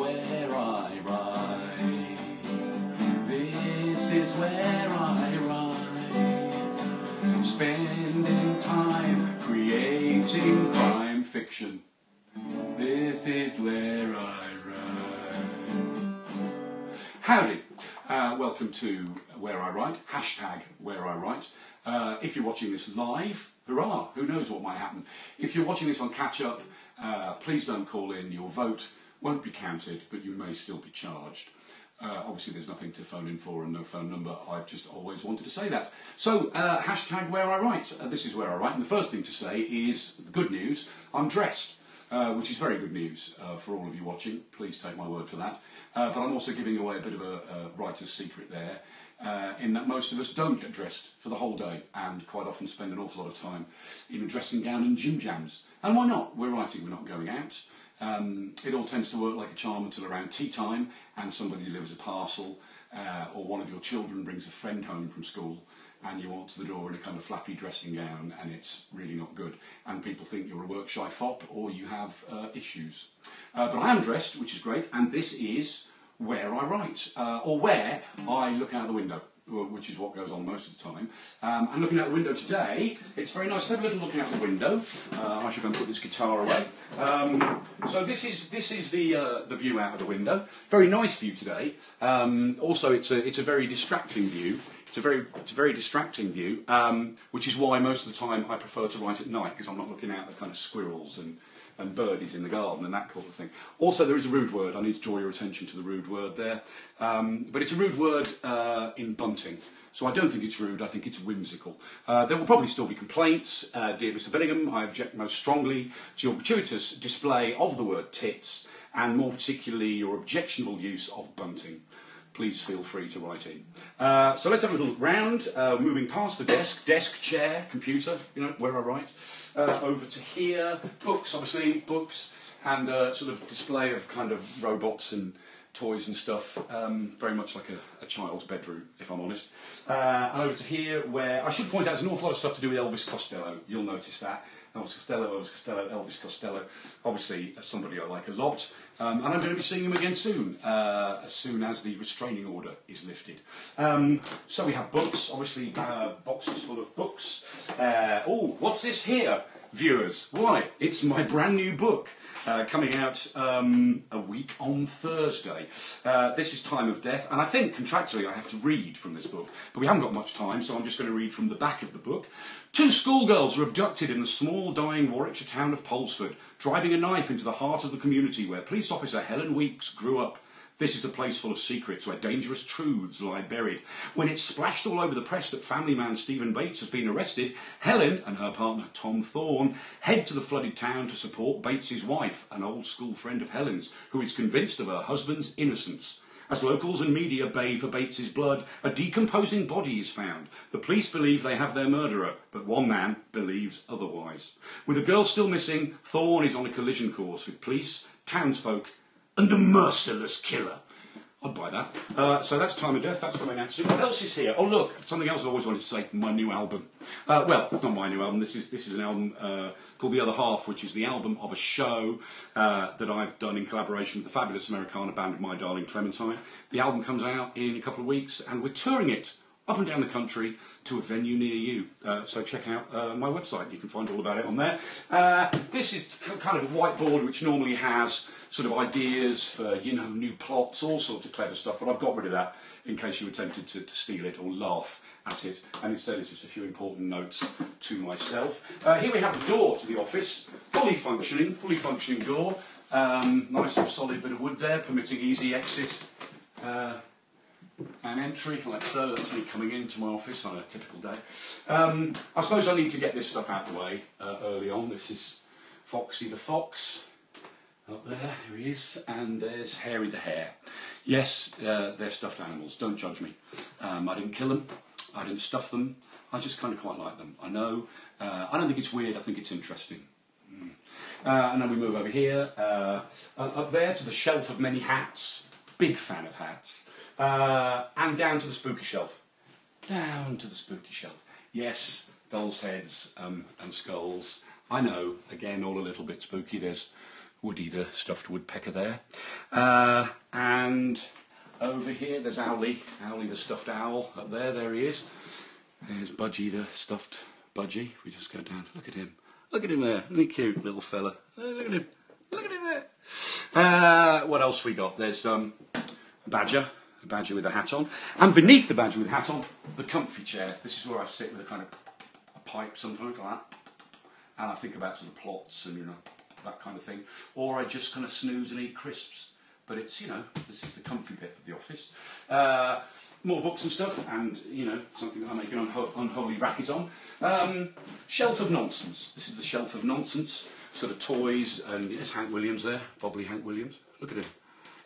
where I write. This is where I write. Spending time creating crime fiction. This is where I write. Howdy. Welcome to Where I Write, hashtag Where I Write. If you're watching this live, hurrah, who knows what might happen. If you're watching this on catch-up, please don't call in. Your vote won't be counted, but you may still be charged. Obviously there's nothing to phone in for and no phone number. I've just always wanted to say that. So, hashtag Where I Write. This is Where I Write, and the first thing to say is the good news. I'm dressed, which is very good news for all of you watching. Please take my word for that. But I'm also giving away a bit of a writer's secret there, in that most of us don't get dressed for the whole day and quite often spend an awful lot of time in a dressing gown and gym jams. And why not? We're writing, we're not going out. It all tends to work like a charm until around tea time and somebody delivers a parcel, or one of your children brings a friend home from school and you answer the door in a kind of flappy dressing gown and it's really not good and people think you're a work-shy fop or you have issues. But I am dressed, which is great, and this is Where I Write, or where I look out the window, which is what goes on most of the time. And looking out the window today, it's very nice to have a little look out the window. I should go and put this guitar away. So this is the view out of the window. Very nice view today. Also, it's a very distracting view. It's a very distracting view, which is why most of the time I prefer to write at night, because I'm not looking out at kind of squirrels and birdies in the garden and that kind of thing. Also, there is a rude word. I need to draw your attention to the rude word there. But it's a rude word in bunting. So I don't think it's rude, I think it's whimsical. There will probably still be complaints. Dear Mr. Billingham, I object most strongly to your gratuitous display of the word tits, and more particularly your objectionable use of bunting. Please feel free to write in. So let's have a little look round, moving past the desk, chair, computer, you know, where I write, over to here, books, obviously, books, and sort of display of kind of robots and toys and stuff, very much like a child's bedroom, if I'm honest. And over to here, where I should point out there's an awful lot of stuff to do with Elvis Costello, you'll notice that. Elvis Costello, obviously somebody I like a lot, and I'm going to be seeing him again soon as the restraining order is lifted. So we have books, obviously boxes full of books. Oh, what's this here, viewers? Why, it's my brand new book. Coming out a week on Thursday. This is Time of Death, and I think contractually I have to read from this book, but we haven't got much time, so I'm just going to read from the back of the book. 2 schoolgirls are abducted in the small, dying Warwickshire town of Polsford, driving a knife into the heart of the community where police officer Helen Weeks grew up. This is a place full of secrets where dangerous truths lie buried. When it's splashed all over the press that family man Stephen Bates has been arrested, Helen and her partner Tom Thorne head to the flooded town to support Bates's wife, an old school friend of Helen's, who is convinced of her husband's innocence. As locals and media bay for Bates's blood, a decomposing body is found. The police believe they have their murderer, but one man believes otherwise. With the girl still missing, Thorne is on a collision course with police, townsfolk, and a merciless killer. I'd buy that. So that's Time of Death, that's coming out soon. What else is here? Oh look, something else I always wanted to say, my new album. Well, not my new album, this is an album called The Other Half, which is the album of a show that I've done in collaboration with the fabulous Americana band My Darling Clementine. The album comes out in a couple of weeks and we're touring it up and down the country to a venue near you. So check out my website, you can find all about it on there. This is kind of a whiteboard which normally has sort of ideas for, you know, new plots, all sorts of clever stuff, but I've got rid of that in case you were tempted to steal it or laugh at it, and instead it's just a few important notes to myself. Here we have the door to the office, fully functioning door, nice solid bit of wood there, permitting easy exit and entry, like so. That's me coming into my office on a typical day. I suppose I need to get this stuff out of the way early on. This is Foxy the Fox. Up there, here he is, and there's Hairy the Hare. Yes, they're stuffed animals, don't judge me. I didn't kill them, I didn't stuff them, I just kind of quite like them. I know, I don't think it's weird, I think it's interesting. And then we move over here, up there to the shelf of many hats, big fan of hats, and down to the spooky shelf. Down to the spooky shelf. Yes, dolls' heads and skulls. I know, again, all a little bit spooky. There's Woody the stuffed woodpecker there. And over here there's Owlie the stuffed owl up there. There he is. There's Budgie the stuffed budgie. We just go down. Look at him. Look at him there. Isn't he cute, little fella? Look at him. Look at him there. What else we got? There's a badger with a hat on. And beneath the badger with a hat on, the comfy chair. This is where I sit with a kind of a pipe sometimes like that. And I think about sort of plots and, you know, that kind of thing. Or I just kind of snooze and eat crisps. But it's, you know, this is the comfy bit of the office. More books and stuff, and, you know, something that I make an unholy racket on. Shelf of nonsense. This is the shelf of nonsense. Sort of toys, and there's Hank Williams there, Bobbly Hank Williams. Look at him.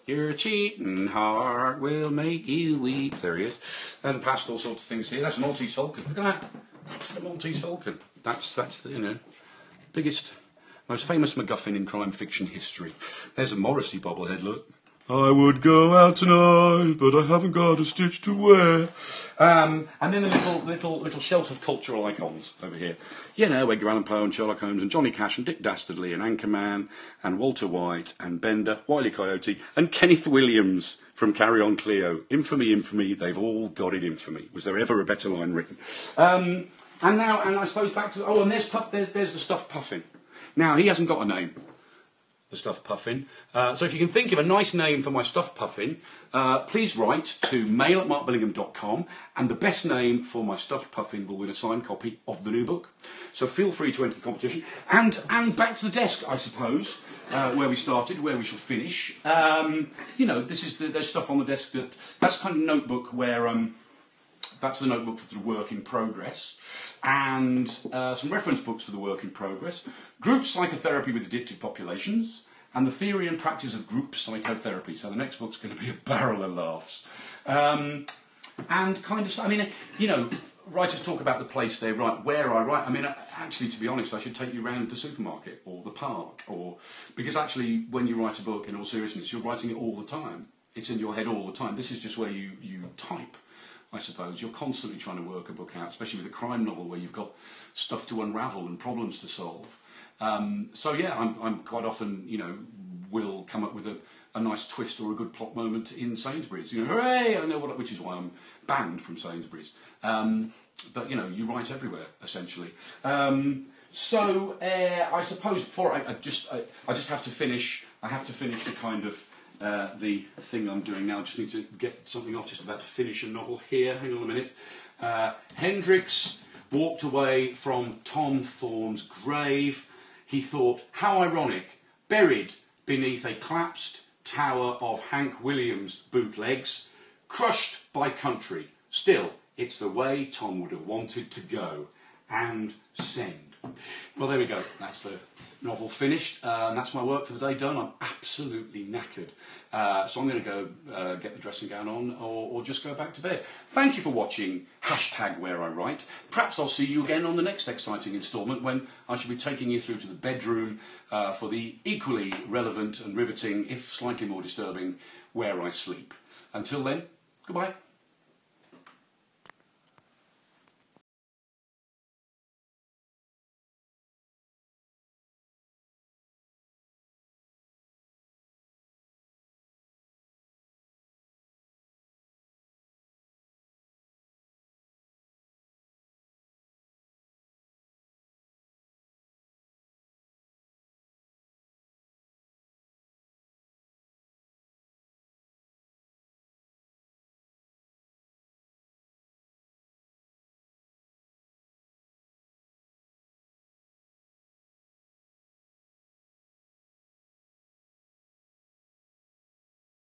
Your cheating heart will make you weep. There he is. And past all sorts of things here. That's Maltese Falcon. Look at that. That's the Maltese Falcon. That's the, you know, biggest, most famous MacGuffin in crime fiction history. There's a Morrissey bobblehead, look. I would go out tonight, but I haven't got a stitch to wear. And then the little shelf of cultural icons over here. You know, Edgar Allan Poe and Sherlock Holmes and Johnny Cash and Dick Dastardly and Anchorman and Walter White and Bender, Wile E. Coyote and Kenneth Williams from Carry On Cleo. Infamy, infamy, they've all got it infamy. Was there ever a better line written? And I suppose back to... and there's the stuffed puffin. Now, he hasn't got a name. The stuffed puffin. So if you can think of a nice name for my stuffed puffin, please write to mail@markbillingham.com, and the best name for my stuffed puffin will win a signed copy of the new book. So feel free to enter the competition. And back to the desk, I suppose, where we started, where we shall finish. You know, there's stuff on the desk that's kind of notebook where that's the notebook for the work in progress, and some reference books for the work in progress, group psychotherapy with addicted populations, and the theory and practice of group psychotherapy. So the next book's going to be a barrel of laughs. And kind of, I mean, you know, writers talk about the place they write, where I write. I mean, actually, to be honest, I should take you around the supermarket or the park, because actually, when you write a book, in all seriousness, you're writing it all the time. It's in your head all the time. This is just where you type. I suppose you're constantly trying to work a book out, especially with a crime novel where you've got stuff to unravel and problems to solve. So yeah, I'm quite often, you know, will come up with a nice twist or a good plot moment in Sainsbury's. You know, hooray! I know which is why I'm banned from Sainsbury's. But you know, you write everywhere essentially. So I suppose before I just have to finish. I have to finish the kind of. The thing I'm doing now. I just need to get something off, just about to finish a novel here. Hang on a minute. Hendrix walked away from Tom Thorne's grave. He thought, how ironic, buried beneath a collapsed tower of Hank Williams bootlegs, crushed by country. Still, it's the way Tom would have wanted to go. And send. Well, there we go. That's the novel finished. That's my work for the day done. I'm absolutely knackered. So I'm going to go get the dressing gown on or just go back to bed. Thank you for watching #whereiwrite. Perhaps I'll see you again on the next exciting instalment when I shall be taking you through to the bedroom for the equally relevant and riveting, if slightly more disturbing, Where I Sleep. Until then, goodbye.